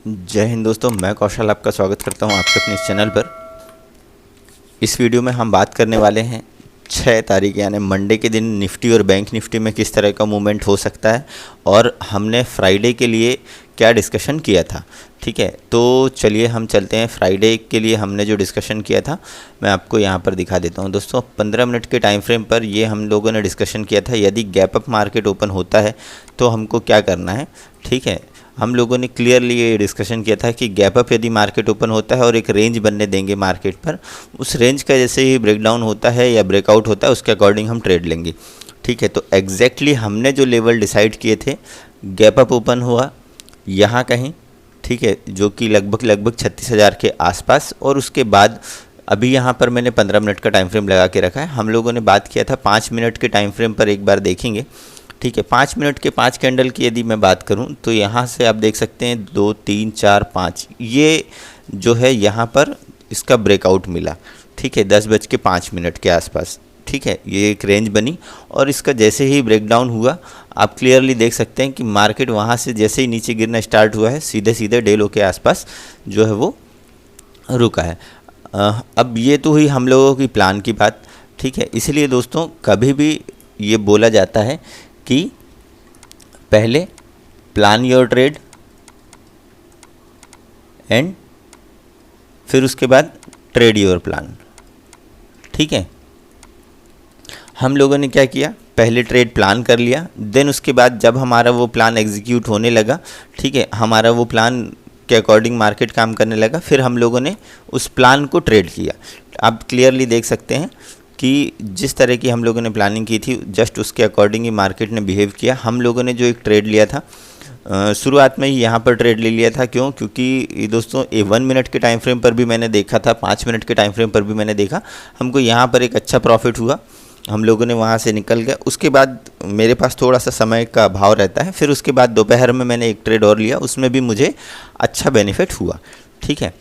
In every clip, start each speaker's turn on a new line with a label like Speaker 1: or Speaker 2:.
Speaker 1: जय हिंद दोस्तों, मैं कौशल आपका स्वागत करता हूं आपके अपने इस चैनल पर। इस वीडियो में हम बात करने वाले हैं 6 तारीख यानी मंडे के दिन निफ्टी और बैंक निफ्टी में किस तरह का मूवमेंट हो सकता है और हमने फ्राइडे के लिए क्या डिस्कशन किया था। ठीक है, तो चलिए हम चलते हैं। फ्राइडे के लिए हमने जो डिस्कशन किया था मैं आपको यहाँ पर दिखा देता हूँ। दोस्तों 15 मिनट के टाइम फ्रेम पर ये हम लोगों ने डिस्कशन किया था, यदि गैप अप मार्केट ओपन होता है तो हमको क्या करना है। ठीक है, हम लोगों ने क्लियरली ये डिस्कशन किया था कि गैप अप यदि मार्केट ओपन होता है और एक रेंज बनने देंगे मार्केट पर, उस रेंज का जैसे ही ब्रेकडाउन होता है या ब्रेकआउट होता है उसके अकॉर्डिंग हम ट्रेड लेंगे। ठीक है, तो एग्जैक्टली हमने जो लेवल डिसाइड किए थे, गैप अप ओपन हुआ यहाँ कहीं, ठीक है, जो कि लगभग 36,000 के आसपास, और उसके बाद अभी यहाँ पर मैंने 15 मिनट का टाइम फ्रेम लगा के रखा है। हम लोगों ने बात किया था 5 मिनट के टाइम फ्रेम पर एक बार देखेंगे। ठीक है, 5 मिनट के 5 कैंडल की यदि मैं बात करूं तो यहाँ से आप देख सकते हैं 2 3 4 5, ये जो है यहाँ पर इसका ब्रेकआउट मिला। ठीक है, 10:05 के आसपास। ठीक है, ये एक रेंज बनी और इसका जैसे ही ब्रेकडाउन हुआ आप क्लियरली देख सकते हैं कि मार्केट वहाँ से जैसे ही नीचे गिरना स्टार्ट हुआ है सीधे डे लो के आसपास जो है वो रुका है। अब ये तो हुई हम लोगों की प्लान की बात। ठीक है, इसलिए दोस्तों कभी भी ये बोला जाता है कि पहले प्लान योर ट्रेड एंड फिर उसके बाद ट्रेड योर प्लान। ठीक है, हम लोगों ने क्या किया, पहले ट्रेड प्लान कर लिया, देन उसके बाद जब हमारा वो प्लान एग्जीक्यूट होने लगा, ठीक है, हमारा वो प्लान के अकॉर्डिंग मार्केट काम करने लगा, फिर हम लोगों ने उस प्लान को ट्रेड किया। आप क्लियरली देख सकते हैं कि जिस तरह की हम लोगों ने प्लानिंग की थी जस्ट उसके अकॉर्डिंग ही मार्केट ने बिहेव किया। हम लोगों ने जो एक ट्रेड लिया था शुरुआत में ही यहाँ पर ट्रेड ले लिया था, क्यों, क्योंकि दोस्तों 1 मिनट के टाइम फ्रेम पर भी मैंने देखा था, 5 मिनट के टाइम फ्रेम पर भी मैंने देखा, हमको यहाँ पर एक अच्छा प्रॉफिट हुआ, हम लोगों ने वहाँ से निकल गया। उसके बाद मेरे पास थोड़ा सा समय का अभाव रहता है, फिर उसके बाद दोपहर में मैंने एक ट्रेड और लिया, उसमें भी मुझे अच्छा बेनिफिट हुआ। ठीक है,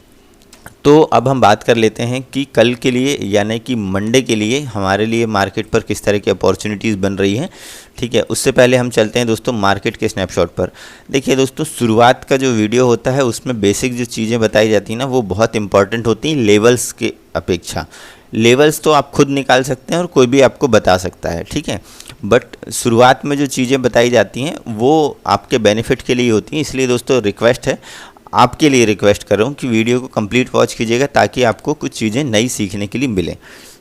Speaker 1: तो अब हम बात कर लेते हैं कि कल के लिए यानी कि मंडे के लिए हमारे लिए मार्केट पर किस तरह की अपॉर्चुनिटीज़ बन रही हैं। ठीक है, उससे पहले हम चलते हैं दोस्तों मार्केट के स्नैपशॉट पर। देखिए दोस्तों, शुरुआत का जो वीडियो होता है उसमें बेसिक जो चीज़ें बताई जाती हैं ना वो बहुत इंपॉर्टेंट होती हैं लेवल्स के अपेक्षा। लेवल्स तो आप खुद निकाल सकते हैं और कोई भी आपको बता सकता है। ठीक है, बट शुरुआत में जो चीज़ें बताई जाती हैं वो आपके बेनिफिट के लिए होती हैं। इसलिए दोस्तों रिक्वेस्ट है, आपके लिए रिक्वेस्ट कर रहा हूँ कि वीडियो को कंप्लीट वॉच कीजिएगा ताकि आपको कुछ चीज़ें नई सीखने के लिए मिले।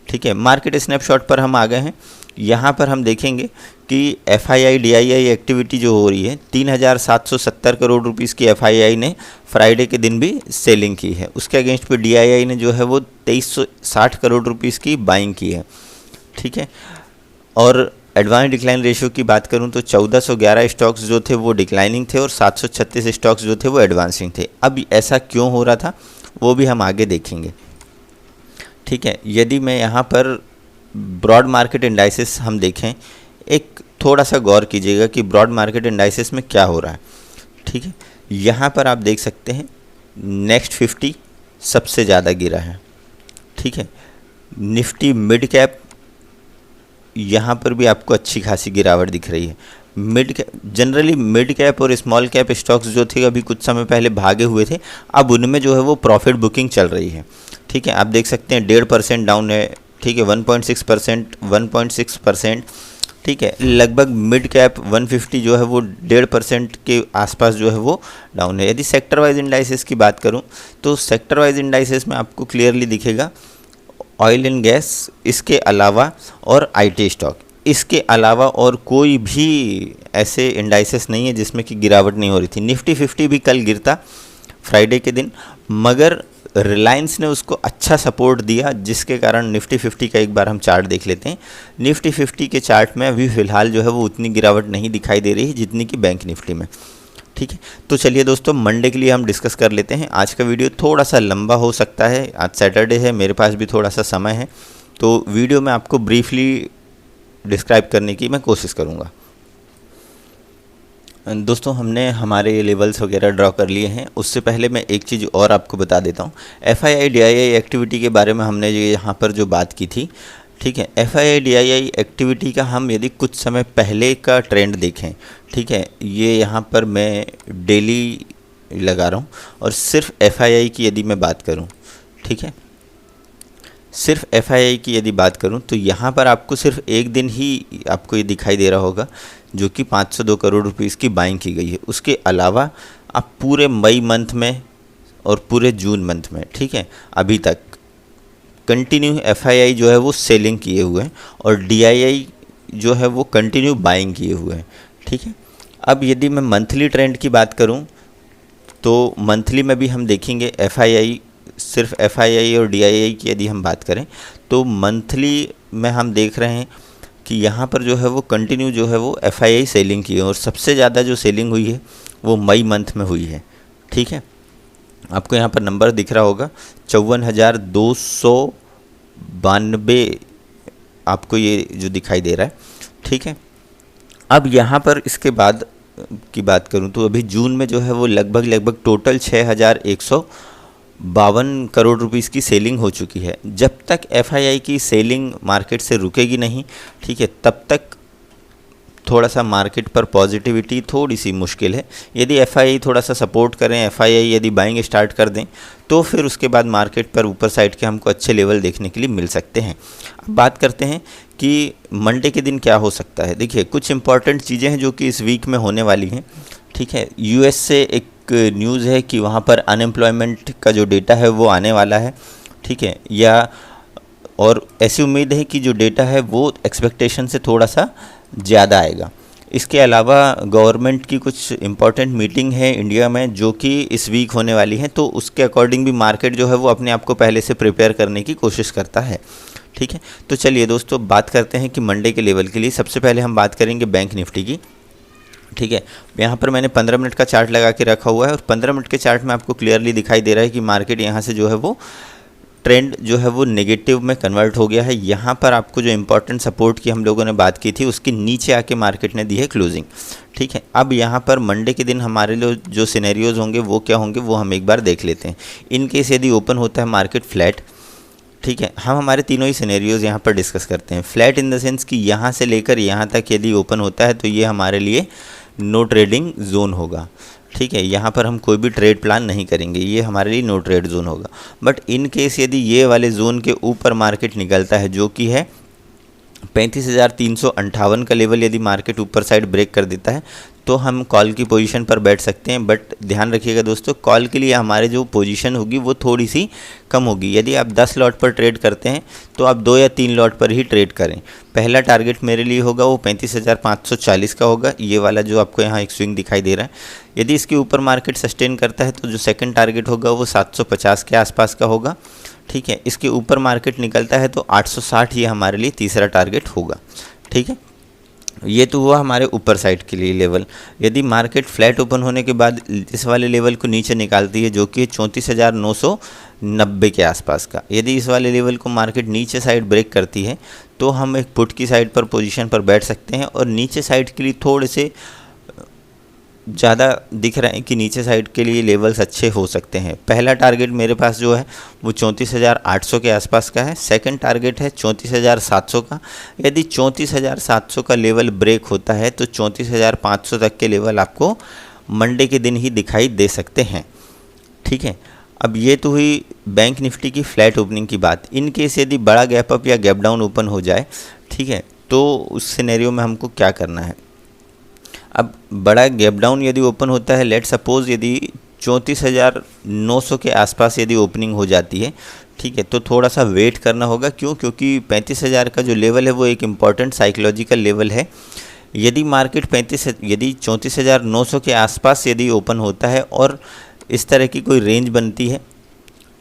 Speaker 1: ठीक है, मार्केट स्नैपशॉट पर हम आ गए हैं। यहाँ पर हम देखेंगे कि FII DII एक्टिविटी जो हो रही है, 3,770 करोड़ रुपीस की FII ने फ्राइडे के दिन भी सेलिंग की है। उसके अगेंस्ट पे DII ने जो है वो 2,360 करोड़ रुपीस की बाइंग की है। ठीक है, और एडवांस डिक्लाइन रेशियो की बात करूं तो 1411 स्टॉक्स जो थे वो डिक्लाइनिंग थे और 736 स्टॉक्स जो थे वो एडवांसिंग थे। अब ऐसा क्यों हो रहा था वो भी हम आगे देखेंगे। ठीक है, यदि मैं यहाँ पर ब्रॉड मार्केट इंडाइसिस हम देखें, एक थोड़ा सा गौर कीजिएगा कि ब्रॉड मार्केट इंडाइसिस में क्या हो रहा है। ठीक है, यहाँ पर आप देख सकते हैं नेक्स्ट 50 सबसे ज़्यादा गिरा है। ठीक है, निफ्टी मिड कैप यहाँ पर भी आपको अच्छी खासी गिरावट दिख रही है। Mid cap generally mid cap और स्मॉल कैप स्टॉक्स जो थे अभी कुछ समय पहले भागे हुए थे, अब उनमें जो है वो प्रॉफिट बुकिंग चल रही है। ठीक है, आप देख सकते हैं 1.5% डाउन है। ठीक है, 1.6%। ठीक है, लगभग मिड कैप 150 जो है वो 1.5% के आसपास जो है वो डाउन है। यदि सेक्टर वाइज इंडाइसिस की बात करूँ तो सेक्टर वाइज इंडाइसिस में आपको क्लियरली दिखेगा ऑयल एंड गैस, इसके अलावा और IT स्टॉक, इसके अलावा और कोई भी ऐसे इंडाइसेस नहीं है जिसमें कि गिरावट नहीं हो रही थी। निफ्टी 50 भी कल गिरता फ्राइडे के दिन, मगर रिलायंस ने उसको अच्छा सपोर्ट दिया, जिसके कारण निफ्टी 50 का एक बार हम चार्ट देख लेते हैं। निफ्टी 50 के चार्ट में अभी फ़िलहाल जो है वो उतनी गिरावट नहीं दिखाई दे रही है जितनी कि बैंक निफ्टी में। ठीक है, तो चलिए दोस्तों मंडे के लिए हम डिस्कस कर लेते हैं। आज का वीडियो थोड़ा सा लंबा हो सकता है, आज सैटरडे है, मेरे पास भी थोड़ा सा समय है, तो वीडियो में आपको ब्रीफली डिस्क्राइब करने की मैं कोशिश करूँगा। दोस्तों हमने हमारे लेवल्स वगैरह ड्रॉ कर लिए हैं। उससे पहले मैं एक चीज़ और आपको बता देता हूँ। FII DII एक्टिविटी के बारे में हमने यहाँ पर जो बात की थी, ठीक है, FII DII एक्टिविटी का हम यदि कुछ समय पहले का ट्रेंड देखें, ठीक है, ये यहाँ पर मैं डेली लगा रहा हूँ। और सिर्फ FII की यदि मैं बात करूँ, ठीक है, सिर्फ FII की यदि बात करूं तो यहाँ पर आपको सिर्फ एक दिन ही आपको ये दिखाई दे रहा होगा जो कि 502 करोड़ रुपीस की बाइंग की गई है। उसके अलावा आप पूरे मई मंथ में और पूरे जून मंथ में, ठीक है, अभी तक कंटिन्यू FII जो है वो सेलिंग किए हुए हैं और DII जो है वो कंटिन्यू बाइंग किए हुए हैं, ठीक है। अब यदि मैं मंथली ट्रेंड की बात करूं तो मंथली में भी हम देखेंगे FII, सिर्फ FII और DII की यदि हम बात करें तो मंथली में हम देख रहे हैं कि यहाँ पर जो है वो कंटिन्यू जो है वो FII सेलिंग की है और सबसे ज़्यादा जो सेलिंग हुई है वो मई मंथ में हुई है, ठीक है। आपको यहाँ पर नंबर दिख रहा होगा 54,292 आपको ये जो दिखाई दे रहा है, ठीक है। अब यहाँ पर इसके बाद की बात करूँ तो अभी जून में जो है वो लगभग टोटल 6,152 करोड़ रुपीस की सेलिंग हो चुकी है। जब तक FII की सेलिंग मार्केट से रुकेगी नहीं, ठीक है, तब तक थोड़ा सा मार्केट पर पॉजिटिविटी थोड़ी सी मुश्किल है। यदि FII थोड़ा सा सपोर्ट करें, FII यदि बाइंग स्टार्ट कर दें तो फिर उसके बाद मार्केट पर ऊपर साइड के हमको अच्छे लेवल देखने के लिए मिल सकते हैं। अब बात करते हैं कि मंडे के दिन क्या हो सकता है। देखिए, कुछ इंपॉर्टेंट चीज़ें हैं जो कि इस वीक में होने वाली हैं, ठीक है। US से एक न्यूज़ है कि वहाँ पर अनएम्प्लॉयमेंट का जो डेटा है वो आने वाला है, ठीक है, या और ऐसी उम्मीद है कि जो डेटा है वो एक्सपेक्टेशन से थोड़ा सा ज़्यादा आएगा। इसके अलावा गवर्नमेंट की कुछ इम्पॉर्टेंट मीटिंग है इंडिया में जो कि इस वीक होने वाली है, तो उसके अकॉर्डिंग भी मार्केट जो है वो अपने आप को पहले से प्रिपेयर करने की कोशिश करता है, ठीक है। तो चलिए दोस्तों, बात करते हैं कि मंडे के लेवल के लिए सबसे पहले हम बात करेंगे बैंक निफ्टी की, ठीक है। यहाँ पर मैंने 15 मिनट का चार्ट लगा के रखा हुआ है और 15 मिनट के चार्ट में आपको क्लियरली दिखाई दे रहा है कि मार्केट यहाँ से जो है वो ट्रेंड जो है वो नेगेटिव में कन्वर्ट हो गया है। यहाँ पर आपको जो इम्पोर्टेंट सपोर्ट की हम लोगों ने बात की थी उसके नीचे आके मार्केट ने दी है क्लोजिंग, ठीक है। अब यहाँ पर मंडे के दिन हमारे लिए जो सिनेरियोज होंगे वो क्या होंगे वो हम एक बार देख लेते हैं। इन केस यदि ओपन होता है मार्केट फ्लैट, ठीक है, हम हमारे तीनों ही सिनेरियोज यहाँ पर डिस्कस करते हैं। फ्लैट इन द सेंस कि यहाँ से लेकर यहाँ तक यदि ओपन होता है तो ये हमारे लिए नो ट्रेडिंग जोन होगा, ठीक है। यहाँ पर हम कोई भी ट्रेड प्लान नहीं करेंगे, ये हमारे लिए नो ट्रेड जोन होगा। बट इन केस यदि ये वाले जोन के ऊपर मार्केट निकलता है जो कि है 35,358 का लेवल, यदि मार्केट ऊपर साइड ब्रेक कर देता है तो हम कॉल की पोजीशन पर बैठ सकते हैं। बट ध्यान रखिएगा दोस्तों, कॉल के लिए हमारे जो पोजीशन होगी वो थोड़ी सी कम होगी। यदि आप 10 लॉट पर ट्रेड करते हैं तो आप 2 या 3 लॉट पर ही ट्रेड करें। पहला टारगेट मेरे लिए होगा वो 35,540 का होगा, ये वाला जो आपको यहाँ एक स्विंग दिखाई दे रहा है। यदि इसके ऊपर मार्केट सस्टेन करता है तो जो सेकंड टारगेट होगा वो 750 के आसपास का होगा, ठीक है। इसके ऊपर मार्केट निकलता है तो 860 ये हमारे लिए तीसरा टारगेट होगा, ठीक है। ये तो हुआ हमारे ऊपर साइड के लिए लेवल। यदि मार्केट फ्लैट ओपन होने के बाद इस वाले लेवल को नीचे निकालती है जो कि 34,990 के आसपास का, यदि इस वाले लेवल को मार्केट नीचे साइड ब्रेक करती है तो हम एक पुट की साइड पर पोजीशन पर बैठ सकते हैं। और नीचे साइड के लिए थोड़े से ज़्यादा दिख रहे हैं कि नीचे साइड के लिए लेवल्स अच्छे हो सकते हैं। पहला टारगेट मेरे पास जो है वो 34,800 के आसपास का है। सेकंड टारगेट है 34,700 का। यदि 34,700 का लेवल ब्रेक होता है तो 34,500 तक के लेवल आपको मंडे के दिन ही दिखाई दे सकते हैं, ठीक है। अब ये तो हुई बैंक निफ्टी की फ्लैट ओपनिंग की बात। इन केस यदि बड़ा गैप अप या गैप डाउन ओपन हो जाए, ठीक है, तो उस सिनेरियो में हमको क्या करना है। अब बड़ा गैप डाउन यदि ओपन होता है, लेट सपोज यदि 34,900 के आसपास यदि ओपनिंग हो जाती है, ठीक है, तो थोड़ा सा वेट करना होगा। क्यों? क्योंकि 35,000 का जो लेवल है वो एक इम्पॉर्टेंट साइकोलॉजिकल लेवल है। यदि मार्केट 34,900 के आसपास यदि ओपन होता है और इस तरह की कोई रेंज बनती है,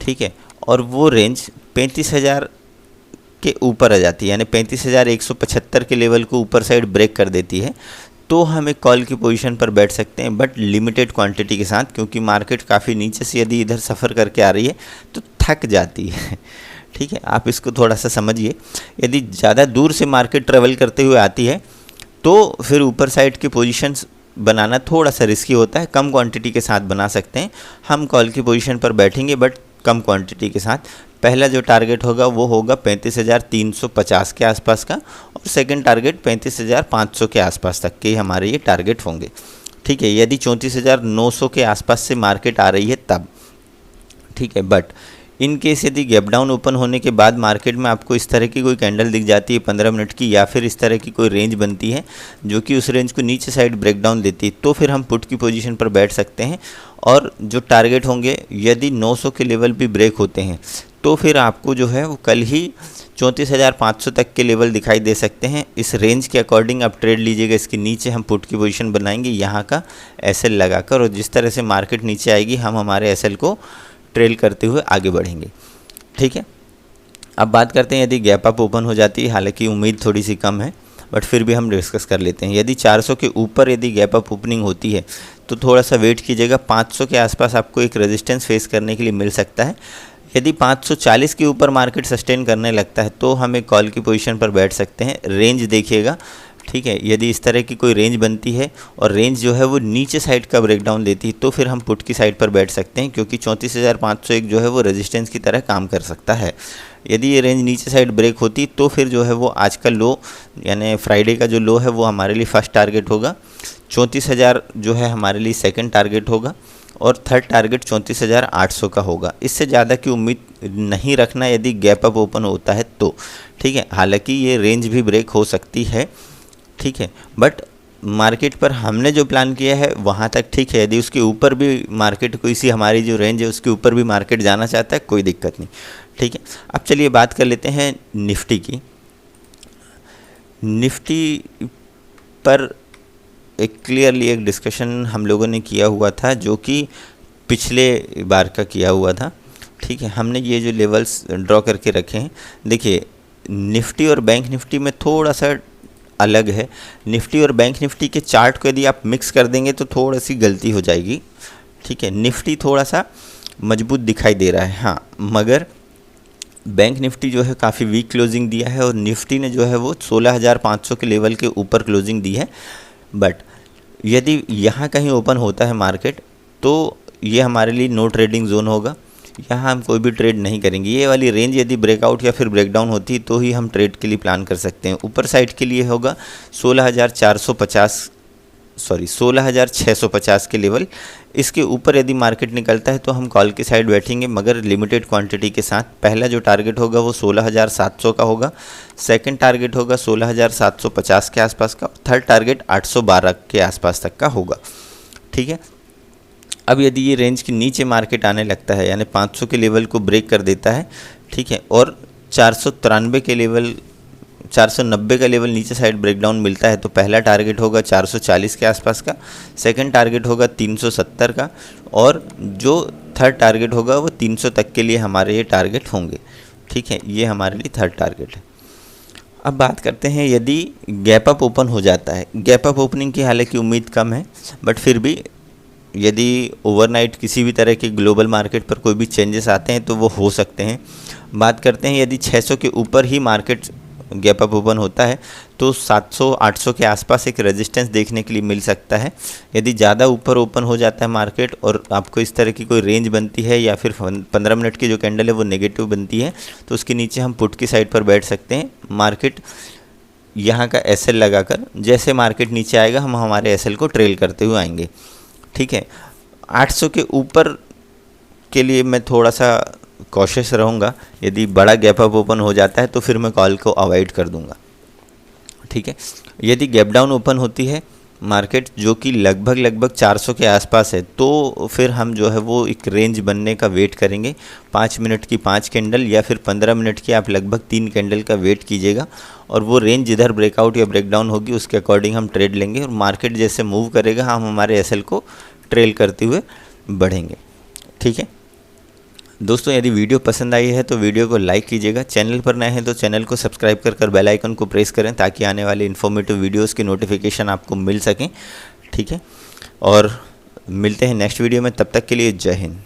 Speaker 1: ठीक है, और वो रेंज 35,000 के ऊपर आ जाती है, यानी 35,175 के लेवल को ऊपर साइड ब्रेक कर देती है, तो हम एक कॉल की पोजीशन पर बैठ सकते हैं, बट लिमिटेड क्वांटिटी के साथ। क्योंकि मार्केट काफ़ी नीचे से यदि इधर सफ़र करके आ रही है तो थक जाती है, ठीक है। आप इसको थोड़ा सा समझिए। यदि ज़्यादा दूर से मार्केट ट्रेवल करते हुए आती है तो फिर ऊपर साइड की पोजीशंस बनाना थोड़ा सा रिस्की होता है। कम क्वांटिटी के साथ बना सकते हैं। हम कॉल की पोजीशन पर बैठेंगे बट कम क्वांटिटी के साथ। पहला जो टारगेट होगा वो होगा 35,350 के आसपास का, और सेकंड टारगेट 35,500 के आसपास तक के हमारे ये टारगेट होंगे, ठीक है, यदि 34,900 के आसपास से मार्केट आ रही है तब, ठीक है। बट इन केस यदि गैप डाउन ओपन होने के बाद मार्केट में आपको इस तरह की कोई कैंडल दिख जाती है 15 मिनट की, या फिर इस तरह की कोई रेंज बनती है जो कि उस रेंज को नीचे साइड ब्रेक डाउन देती है, तो फिर हम पुट की पोजीशन पर बैठ सकते हैं। और जो टारगेट होंगे, यदि 900 के लेवल भी ब्रेक होते हैं तो फिर आपको जो है वो कल ही 34,500 तक के लेवल दिखाई दे सकते हैं। इस रेंज के अकॉर्डिंग आप ट्रेड लीजिएगा। इसके नीचे हम पुट की पोजीशन बनाएंगे यहाँ का एसएल लगाकर, और जिस तरह से मार्केट नीचे आएगी हम हमारे एसएल को ट्रेल करते हुए आगे बढ़ेंगे, ठीक है। अब बात करते हैं यदि गैप अप ओपन हो जाती है, हालांकि उम्मीद थोड़ी सी कम है बट फिर भी हम डिस्कस कर लेते हैं। यदि 400 के ऊपर यदि गैप अप ओपनिंग होती है तो थोड़ा सा वेट कीजिएगा। 500 के आसपास आपको एक रेजिस्टेंस फेस करने के लिए मिल सकता है। यदि 540 के ऊपर मार्केट सस्टेन करने लगता है तो हम एक कॉल की पोजीशन पर बैठ सकते हैं। रेंज देखिएगा, ठीक है। यदि इस तरह की कोई रेंज बनती है और रेंज जो है वो नीचे साइड का ब्रेकडाउन देती है तो फिर हम पुट की साइड पर बैठ सकते हैं, क्योंकि 34,501 जो है वो रेजिस्टेंस की तरह काम कर सकता है। यदि ये रेंज नीचे साइड ब्रेक होती तो फिर जो है वो आज का लो, यानी फ्राइडे का जो लो है वो हमारे लिए फर्स्ट टारगेट होगा। 34,000 जो है हमारे लिए सेकंड टारगेट होगा, और थर्ड टारगेट 34,800 का होगा। इससे ज़्यादा की उम्मीद नहीं रखना यदि गैप अप ओपन होता है तो, ठीक है। हालांकि ये रेंज भी ब्रेक हो सकती है, ठीक है, बट मार्केट पर हमने जो प्लान किया है वहाँ तक ठीक है। यदि उसके ऊपर भी मार्केट कोई सी हमारी जो रेंज है उसके ऊपर भी मार्केट जाना चाहता है, कोई दिक्कत नहीं, ठीक है। अब चलिए बात कर लेते हैं निफ्टी की। निफ्टी पर एक क्लियरली एक डिस्कशन हम लोगों ने किया हुआ था जो कि पिछले बार का किया हुआ था, ठीक है। हमने ये जो लेवल्स ड्रॉ करके रखे हैं, देखिए निफ्टी और बैंक निफ्टी में थोड़ा सा अलग है। निफ्टी और बैंक निफ्टी के चार्ट को यदि आप मिक्स कर देंगे तो थोड़ी सी गलती हो जाएगी, ठीक है। निफ्टी थोड़ा सा मजबूत दिखाई दे रहा है, हाँ, मगर बैंक निफ्टी जो है काफ़ी वीक क्लोजिंग दिया है, और निफ्टी ने जो है वो 16,500 के लेवल के ऊपर क्लोजिंग दी है। बट यदि यहाँ कहीं ओपन होता है मार्केट तो ये हमारे लिए नो ट्रेडिंग जोन होगा, यहाँ हम कोई भी ट्रेड नहीं करेंगे। ये वाली रेंज यदि ब्रेकआउट या फिर ब्रेकडाउन होती तो ही हम ट्रेड के लिए प्लान कर सकते हैं। ऊपर साइड के लिए होगा 16,650 के लेवल। इसके ऊपर यदि मार्केट निकलता है तो हम कॉल की साइड बैठेंगे, मगर लिमिटेड क्वांटिटी के साथ। पहला जो टारगेट होगा वो 16,700 का होगा, सेकंड टारगेट होगा 16,750 के आसपास का, थर्ड टारगेट 812 के आसपास तक का होगा, ठीक है। अब यदि ये रेंज के नीचे मार्केट आने लगता है, यानी 500 के लेवल को ब्रेक कर देता है, ठीक है, और 493 के लेवल 490 का लेवल नीचे साइड ब्रेकडाउन मिलता है तो पहला टारगेट होगा 440 के आसपास का, सेकंड टारगेट होगा 370 का, और जो थर्ड टारगेट होगा वो 300 तक के लिए हमारे ये टारगेट होंगे, ठीक है। ये हमारे लिए थर्ड टारगेट है। अब बात करते हैं यदि गैप अप ओपन हो जाता है। गैप अप ओपनिंग की हालांकि उम्मीद कम है, बट फिर भी यदि ओवरनाइट किसी भी तरह के ग्लोबल मार्केट पर कोई भी चेंजेस आते हैं तो वो हो सकते हैं। बात करते हैं यदि 600 के ऊपर ही मार्केट गैप अप ओपन होता है तो 700-800 के आसपास एक रेजिस्टेंस देखने के लिए मिल सकता है। यदि ज़्यादा ऊपर ओपन हो जाता है मार्केट और आपको इस तरह की कोई रेंज बनती है या फिर 15 मिनट की जो कैंडल है वो नेगेटिव बनती है तो उसके नीचे हम पुट की साइड पर बैठ सकते हैं। मार्केट यहाँ का एसएल लगाकर जैसे मार्केट नीचे आएगा हम हमारे एसएल को ट्रेल करते हुए आएंगे, ठीक है। 800 के ऊपर के लिए मैं थोड़ा सा कॉशियस रहूँगा। यदि बड़ा गैप अप ओपन हो जाता है तो फिर मैं कॉल को अवॉइड कर दूँगा, ठीक है। यदि गैप डाउन ओपन होती है मार्केट जो कि लगभग 400 के आसपास है तो फिर हम जो है वो एक रेंज बनने का वेट करेंगे। 5 मिनट की 5 कैंडल या फिर 15 मिनट की आप लगभग 3 कैंडल का वेट कीजिएगा और वो रेंज जिधर ब्रेकआउट या ब्रेकडाउन होगी उसके अकॉर्डिंग हम ट्रेड लेंगे और मार्केट जैसे मूव करेगा हम हमारे एसएल को ट्रेल करते हुए बढ़ेंगे, ठीक है। दोस्तों यदि वीडियो पसंद आई है तो वीडियो को लाइक कीजिएगा। चैनल पर नए हैं तो चैनल को सब्सक्राइब कर बेल आइकन को प्रेस करें ताकि आने वाले इन्फॉर्मेटिव वीडियोस की नोटिफिकेशन आपको मिल सकें, ठीक है। और मिलते हैं नेक्स्ट वीडियो में, तब तक के लिए जय हिंद।